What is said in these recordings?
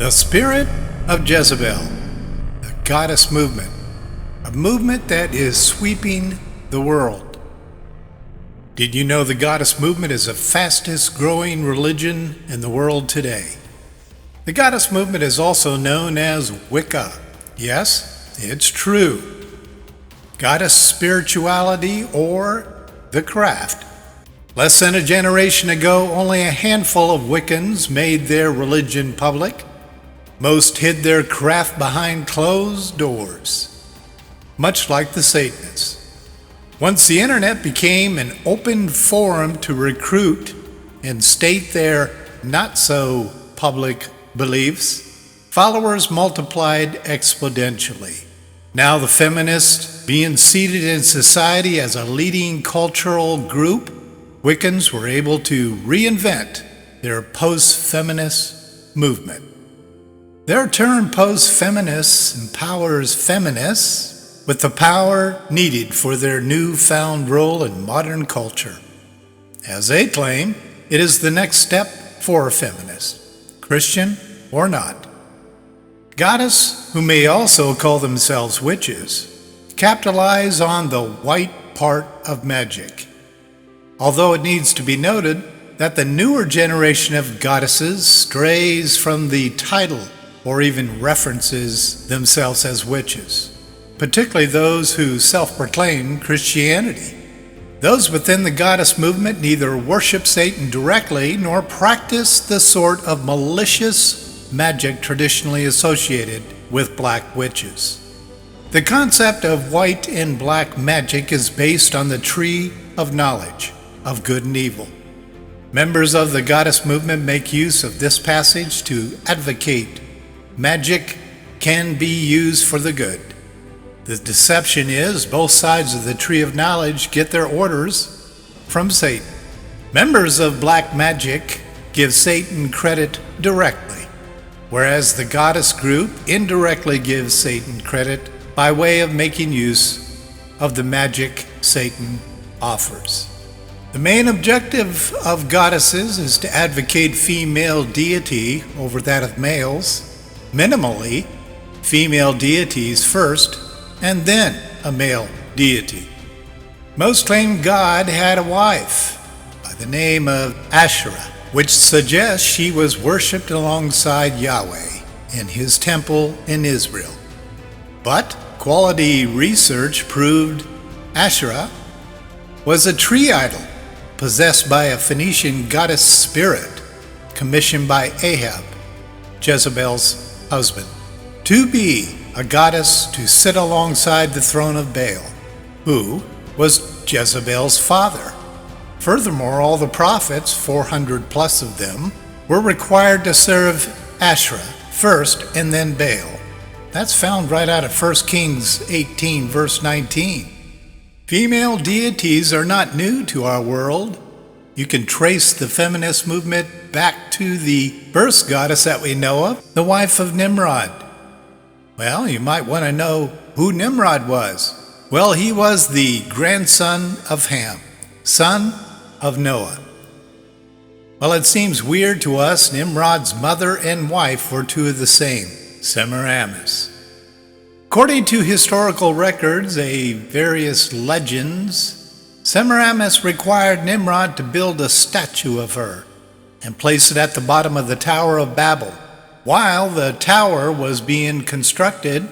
The spirit of Jezebel, the goddess movement, a movement that is sweeping the world. Did you know the goddess movement is the fastest growing religion in the world today? The goddess movement is also known as Wicca. Yes, it's true. Goddess spirituality or the craft. Less than a generation ago, only a handful of Wiccans made their religion public. Most hid their craft behind closed doors, much like the Satanists. Once the internet became an open forum to recruit and state their not-so-public beliefs, followers multiplied exponentially. Now the feminists, being seated in society as a leading cultural group, Wiccans were able to reinvent their post-feminist movement. Their term post-feminist empowers feminists with the power needed for their newfound role in modern culture. As they claim, it is the next step for a feminist, Christian or not. Goddess, who may also call themselves witches, capitalize on the white part of magic. Although it needs to be noted that the newer generation of goddesses strays from the title or even references themselves as witches, particularly those who self-proclaim Christianity. Those within the goddess movement neither worship Satan directly nor practice the sort of malicious magic traditionally associated with black witches. The concept of white and black magic is based on the tree of knowledge of good and evil. Members of the goddess movement make use of this passage to advocate magic can be used for the good. The deception is both sides of the tree of knowledge get their orders from Satan. Members of black magic give Satan credit directly, whereas the goddess group indirectly gives Satan credit by way of making use of the magic Satan offers. The main objective of goddesses is to advocate female deity over that of males. Minimally, female deities first, and then a male deity. Most claim God had a wife by the name of Asherah, which suggests she was worshipped alongside Yahweh in his temple in Israel. But quality research proved Asherah was a tree idol possessed by a Phoenician goddess spirit commissioned by Ahab, Jezebel's husband, to be a goddess to sit alongside the throne of Baal, who was Jezebel's father. Furthermore, all the prophets, 400 plus of them, were required to serve Asherah first and then Baal. That's found right out of 1 Kings 18, verse 19. Female deities are not new to our world. You can trace the feminist movement back to the first goddess that we know of, the wife of Nimrod. Well, you might want to know who Nimrod was. Well, he was the grandson of Ham, son of Noah. Well, it seems weird to us Nimrod's mother and wife were two of the same, Semiramis. According to historical records, various legends, Semiramis required Nimrod to build a statue of her and place it at the bottom of the Tower of Babel. While the tower was being constructed,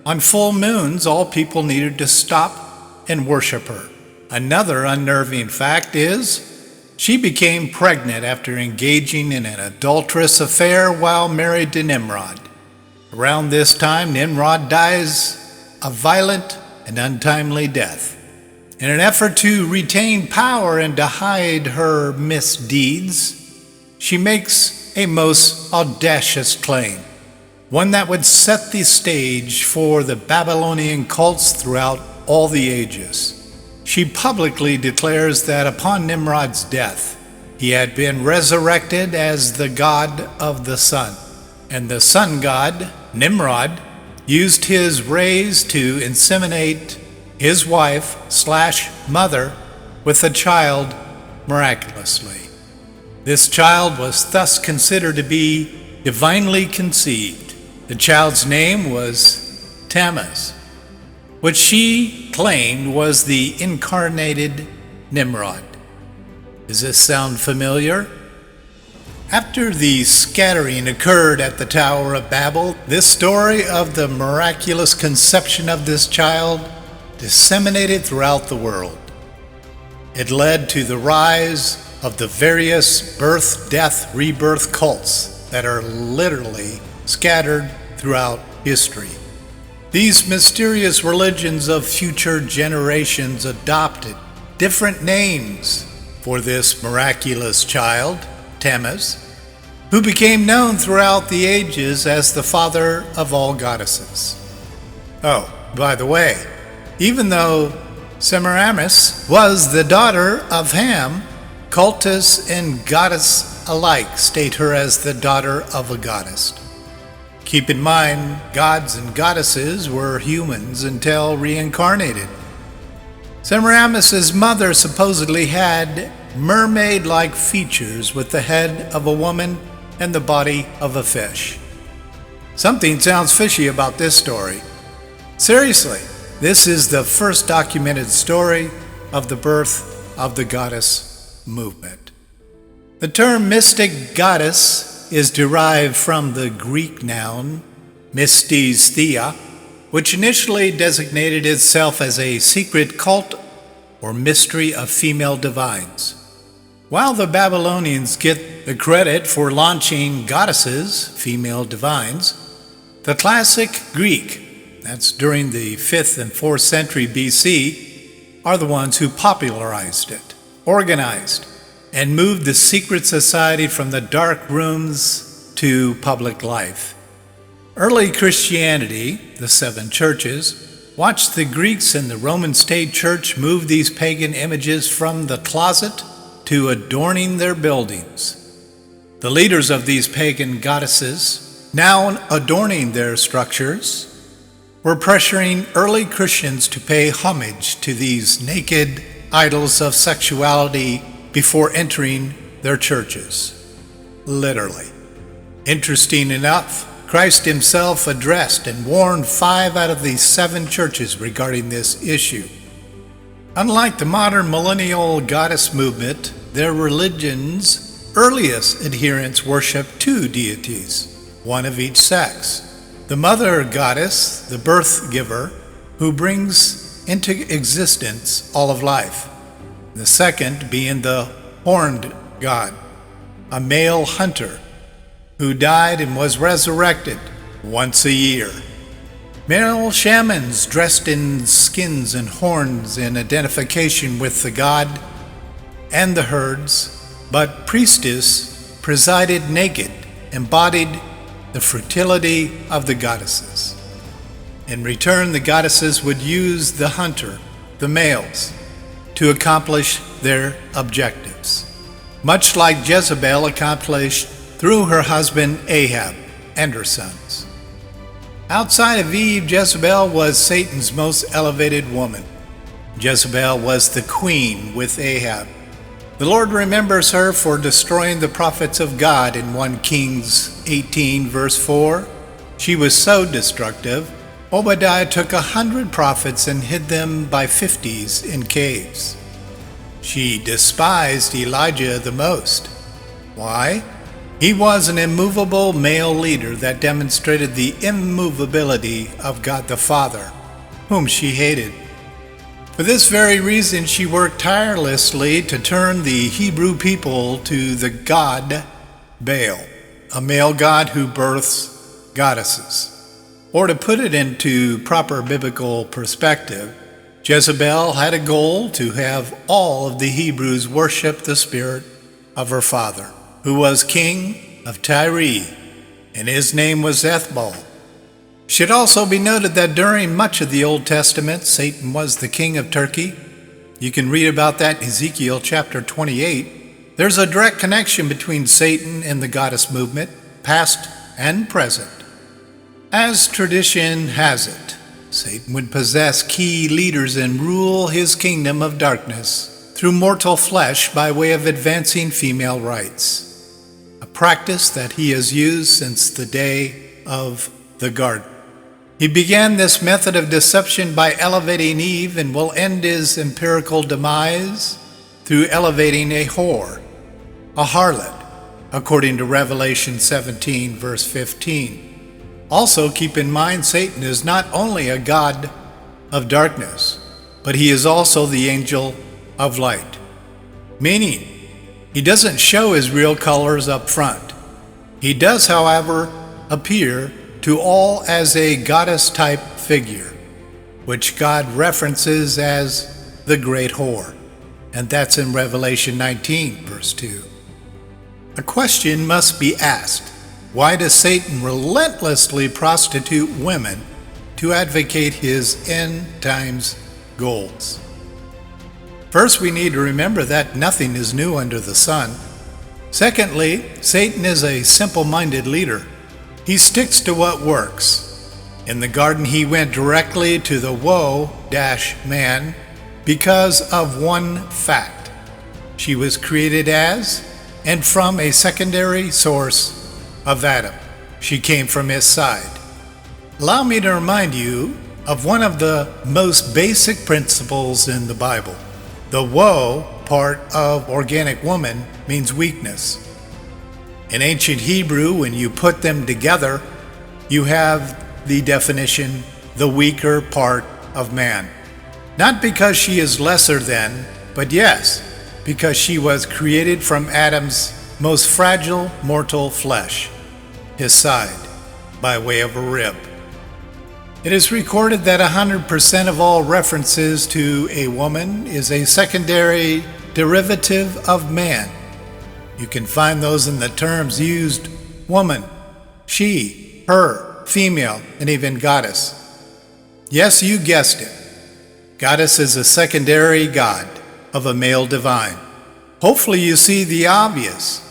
on full moons all people needed to stop and worship her. Another unnerving fact is she became pregnant after engaging in an adulterous affair while married to Nimrod. Around this time, Nimrod dies a violent and untimely death. In an effort to retain power and to hide her misdeeds, she makes a most audacious claim, one that would set the stage for the Babylonian cults throughout all the ages. She publicly declares that upon Nimrod's death, he had been resurrected as the god of the sun, and the sun god, Nimrod, used his rays to inseminate his wife/mother with a child miraculously. This child was thus considered to be divinely conceived. The child's name was Tammuz, which she claimed was the incarnated Nimrod. Does this sound familiar? After the scattering occurred at the Tower of Babel, this story of the miraculous conception of this child disseminated throughout the world. It led to the rise of the various birth, death, rebirth cults that are literally scattered throughout history. These mysterious religions of future generations adopted different names for this miraculous child, Tammuz, who became known throughout the ages as the father of all goddesses. Oh, by the way, even though Semiramis was the daughter of Ham, cultists and goddess alike state her as the daughter of a goddess. Keep in mind, gods and goddesses were humans until reincarnated. Semiramis's mother supposedly had mermaid-like features with the head of a woman and the body of a fish. Something sounds fishy about this story. Seriously, this is the first documented story of the birth of the goddess movement. The term mystic goddess is derived from the Greek noun mystes theia, which initially designated itself as a secret cult or mystery of female divines. While the Babylonians get the credit for launching goddesses, female divines, the classic Greek, that's during the 5th and 4th century BC, are the ones who popularized it, organized, and moved the secret society from the dark rooms to public life. Early Christianity, the 7 churches, watched the Greeks and the Roman state church move these pagan images from the closet to adorning their buildings. The leaders of these pagan goddesses, now adorning their structures, were pressuring early Christians to pay homage to these naked idols of sexuality before entering their churches. Literally. Interesting enough, Christ himself addressed and warned 5 out of these 7 churches regarding this issue. Unlike the modern millennial goddess movement, their religion's earliest adherents worshiped 2 deities, one of each sex. The mother goddess, the birth giver, who brings into existence all of life. The second being the horned god, a male hunter, who died and was resurrected once a year. Male shamans dressed in skins and horns in identification with the god and the herds, but priestess presided naked, embodied the fertility of the goddesses. In return, the goddesses would use the hunter, the males, to accomplish their objectives, much like Jezebel accomplished through her husband Ahab and her sons. Outside of Eve, Jezebel was Satan's most elevated woman. Jezebel was the queen with Ahab. The Lord remembers her for destroying the prophets of God in 1 Kings 18 verse 4. She was so destructive, Obadiah took 100 prophets and hid them by 50s in caves. She despised Elijah the most. Why? He was an immovable male leader that demonstrated the immovability of God the Father, whom she hated. For this very reason, she worked tirelessly to turn the Hebrew people to the god Baal, a male god who births goddesses. Or to put it into proper biblical perspective, Jezebel had a goal to have all of the Hebrews worship the spirit of her father, who was king of Tyre, and his name was Ethbal. It should also be noted that during much of the Old Testament, Satan was the king of Turkey. You can read about that in Ezekiel chapter 28. There's a direct connection between Satan and the goddess movement, past and present. As tradition has it, Satan would possess key leaders and rule his kingdom of darkness through mortal flesh by way of advancing female rights. A practice that he has used since the day of the garden. He began this method of deception by elevating Eve and will end his empirical demise through elevating a whore, a harlot, according to Revelation 17, verse 15. Also, keep in mind, Satan is not only a god of darkness, but he is also the angel of light, meaning he doesn't show his real colors up front. He does, however, appear to all as a goddess-type figure, which God references as the great whore, and that's in Revelation 19, verse 2. A question must be asked. Why does Satan relentlessly prostitute women to advocate his end times goals? First, we need to remember that nothing is new under the sun. Secondly, Satan is a simple-minded leader. He sticks to what works. In the garden, he went directly to the woe-man because of one fact. She was created as and from a secondary source of Adam. She came from his side. Allow me to remind you of one of the most basic principles in the Bible. The woe part of organic woman means weakness. In ancient Hebrew, when you put them together, you have the definition, the weaker part of man. Not because she is lesser than, but yes, because she was created from Adam's most fragile mortal flesh, his side, by way of a rib. It is recorded that 100% of all references to a woman is a secondary derivative of man. You can find those in the terms used: woman, she, her, female, and even goddess. Yes, you guessed it. Goddess is a secondary god of a male divine. Hopefully you see the obvious.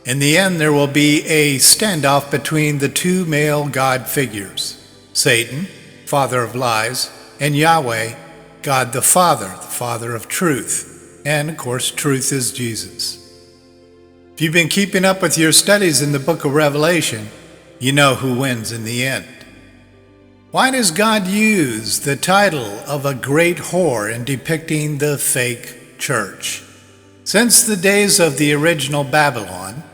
In the end, there will be a standoff between the two male god figures, Satan, father of lies, and Yahweh, God the Father of truth. And of course, truth is Jesus. If you've been keeping up with your studies in the book of Revelation, you know who wins in the end. Why does God use the title of a great whore in depicting the fake church? Since the days of the original Babylon,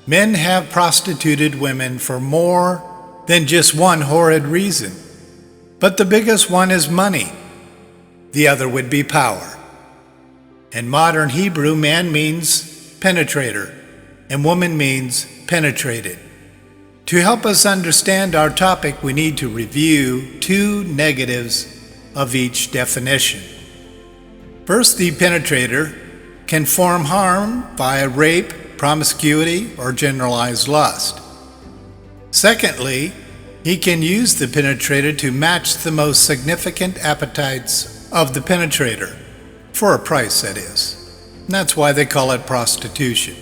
men have prostituted women for more than just one horrid reason. But the biggest one is money. The other would be power. In modern Hebrew, man means penetrator, and woman means penetrated. To help us understand our topic, we need to review two negatives of each definition. First, the penetrator can form harm via rape, promiscuity, or generalized lust. Secondly, he can use the penetrator to match the most significant appetites of the penetrator, for a price, that is. And that's why they call it prostitution.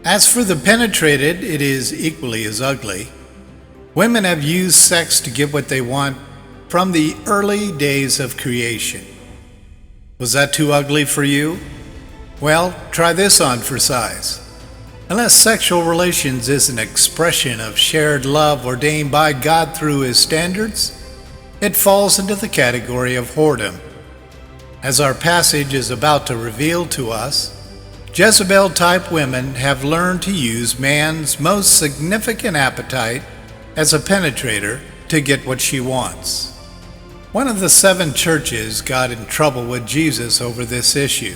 As for the penetrated, it is equally as ugly. Women have used sex to get what they want from the early days of creation. Was that too ugly for you? Well, try this on for size. Unless sexual relations is an expression of shared love ordained by God through His standards, it falls into the category of whoredom. As our passage is about to reveal to us, Jezebel-type women have learned to use man's most significant appetite as a penetrator to get what she wants. One of the 7 churches got in trouble with Jesus over this issue.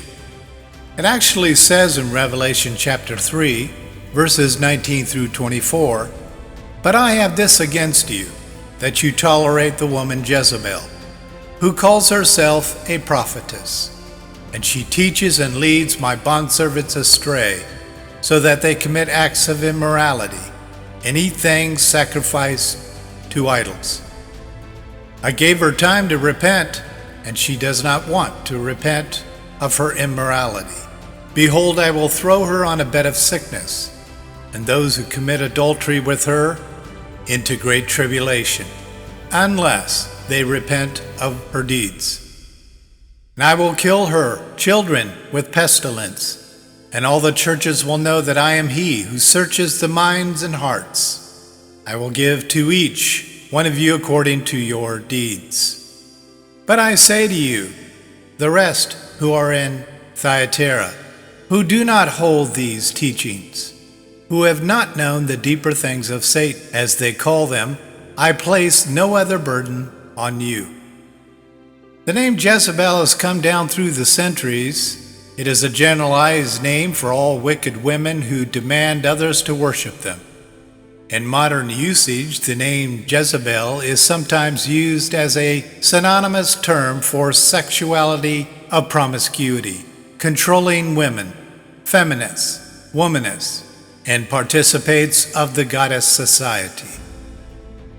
It actually says in Revelation chapter 3, verses 19 through 24, "But I have this against you, that you tolerate the woman Jezebel, who calls herself a prophetess, and she teaches and leads my bondservants astray, so that they commit acts of immorality and eat things sacrificed to idols. I gave her time to repent, and she does not want to repent of her immorality. Behold, I will throw her on a bed of sickness, and those who commit adultery with her into great tribulation, unless they repent of her deeds. And I will kill her children with pestilence, and all the churches will know that I am he who searches the minds and hearts. I will give to each one of you according to your deeds. But I say to you, the rest who are in Thyatira, who do not hold these teachings, who have not known the deeper things of Satan, as they call them, I place no other burden on you. The name Jezebel has come down through the centuries. It is a generalized name for all wicked women who demand others to worship them. In modern usage, the name Jezebel is sometimes used as a synonymous term for sexuality of promiscuity, controlling women, feminists, womanists, and participates of the goddess society.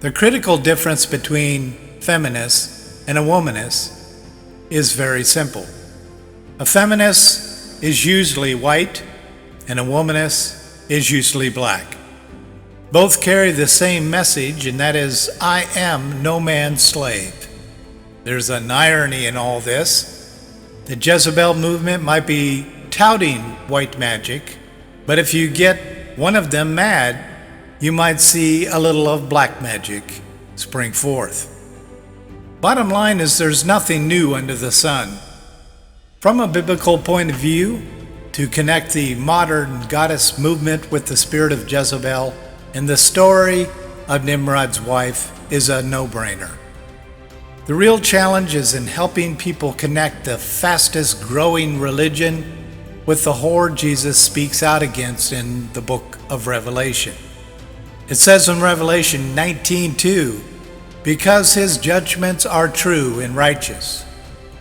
The critical difference between feminist and a womanist is very simple. A feminist is usually white, and a womanist is usually black. Both carry the same message, and that is, I am no man's slave. There's an irony in all this. The Jezebel movement might be touting white magic, but if you get one of them mad, you might see a little of black magic spring forth. Bottom line is there's nothing new under the sun. From a biblical point of view, to connect the modern goddess movement with the spirit of Jezebel and the story of Nimrod's wife is a no-brainer. The real challenge is in helping people connect the fastest growing religion with the whore Jesus speaks out against in the book of Revelation. It says in Revelation 19:2, because his judgments are true and righteous,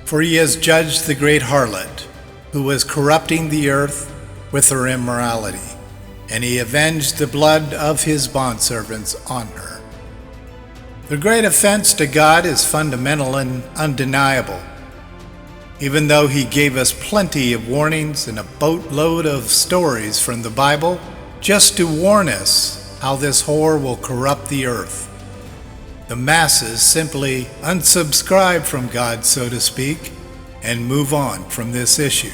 for he has judged the great harlot, who was corrupting the earth with her immorality, and he avenged the blood of his bondservants on her. The great offense to God is fundamental and undeniable. Even though he gave us plenty of warnings and a boatload of stories from the Bible, just to warn us how this whore will corrupt the earth. The masses simply unsubscribe from God, so to speak, and move on from this issue.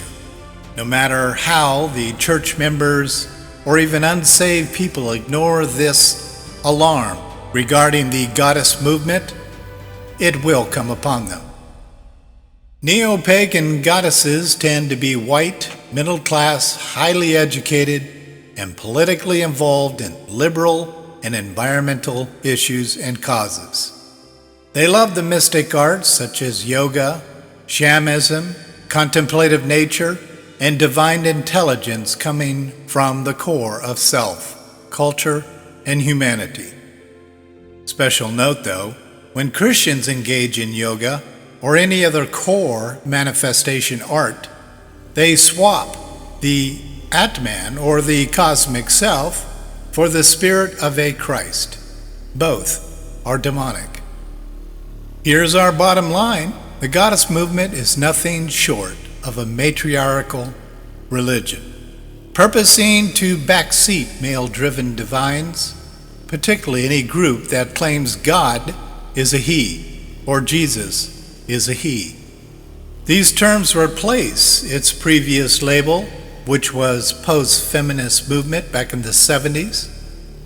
No matter how the church members or even unsaved people ignore this alarm regarding the goddess movement, it will come upon them. Neo-pagan goddesses tend to be white, middle-class, highly educated, and politically involved in liberal and environmental issues and causes. They love the mystic arts such as yoga, shamanism, contemplative nature, and divine intelligence coming from the core of self, culture, and humanity. Special note though, when Christians engage in yoga or any other core manifestation art, they swap the Atman or the cosmic self for the spirit of a Christ. Both are demonic. Here's our bottom line. The goddess movement is nothing short of a matriarchal religion, purposing to backseat male-driven divines, particularly any group that claims God is a he or Jesus is a he. These terms replace its previous label, which was post-feminist movement back in the 70s.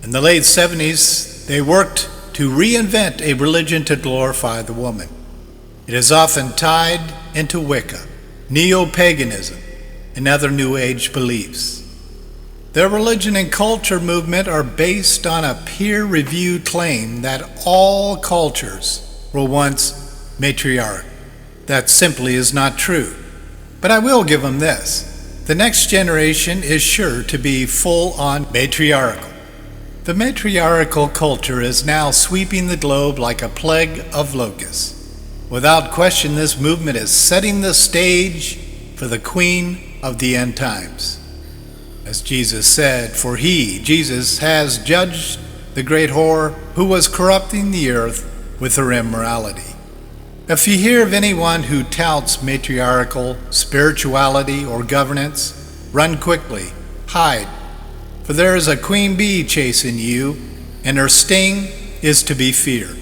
In the late 70s, they worked to reinvent a religion to glorify the woman. It is often tied into Wicca, neo-paganism, and other New Age beliefs. Their religion and culture movement are based on a peer-reviewed claim that all cultures were once matriarchal. That simply is not true. But I will give them this. The next generation is sure to be full-on matriarchal. The matriarchal culture is now sweeping the globe like a plague of locusts. Without question, this movement is setting the stage for the queen of the end times. As Jesus said, for he, Jesus, has judged the great whore who was corrupting the earth with her immorality. If you hear of anyone who touts matriarchal spirituality or governance, run quickly, hide, for there is a queen bee chasing you, and her sting is to be feared.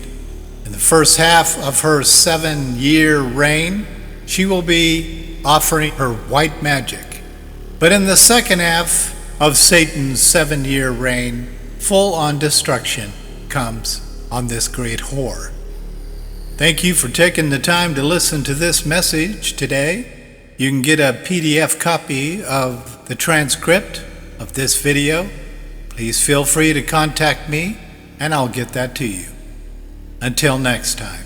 In the first half of her 7-year reign, she will be offering her white magic, But in the second half of Satan's 7-year reign, full-on destruction comes on this great whore. Thank you for taking the time to listen to this message today. You can get a PDF copy of the transcript of this video. Please feel free to contact me and I'll get that to you. Until next time.